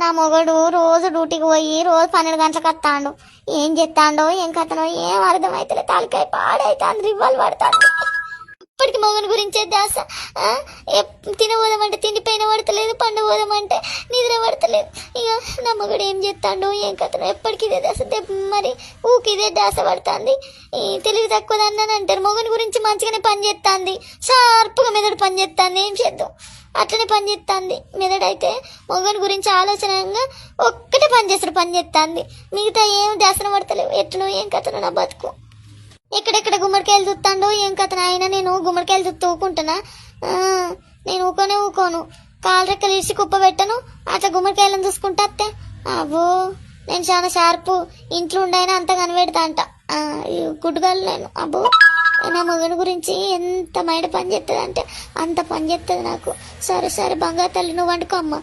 నా మొగడు రోజు డ్యూటీకి పోయి రోజు 12 గంటలకు వస్తాడు. ఏం చెప్తాడో ఏం కథనో ఏం అర్థమైతే తాలికాయ పాడైతాంది, రివ్వాలు పడతాంది. ఇప్పటికి మొగని గురించే ధ్యాస. తినబోదామంటే తిండి పైన పడతలేదు, పండు పోదామంటే నిద్ర పడతలేదు. ఇక నా మొగడు ఏం చెప్తాడో ఏం కథనో ఎప్పటికి ఇదే ధ్యాస. మరి ఊకి ఇదే ధ్యాస పడుతుంది. ఈ తెలివి తక్కువదన్నాను అంటారు. మొగని గురించి మంచిగానే పని చేస్తుంది, షార్ప్గా మెదడు పని చేస్తుంది. ఏం చేద్దాం, అట్లనే పని చేస్తుంది మెదడు. అయితే మొగని గురించి ఆలోచనగా ఒక్కటే పని చేస్తాడు, పని చేస్తుంది. మిగతా ఏం ధ్యాసన పడతలేవు. ఎట్లనో ఏం కథనో నా బతుకు. ఎక్కడెక్కడ గుమ్మడికాయలు తుత్తాండో ఏం కథ. అయినా నేను గుమ్మడికాయలు తుత్తూ ఊకుంటున్నా? నేను ఊకోను. కాలు రెక్కలు ఇసి కుప్ప పెట్టను, అట్లా గుమ్మడికాయలను చూసుకుంటా అత్తే. అబ్బో, నేను చాలా షార్పు. ఇంట్లో ఉండైనా అంత కనిపెడతా అంట. గుడ్డుగాలు నేను. అబ్బో, నా మగని గురించి ఎంత మైడ పని చేస్తుంది అంటే అంత పని చేస్తుంది నాకు. సరే బంగారు తల్లి, నువ్వు వండుకో అమ్మ.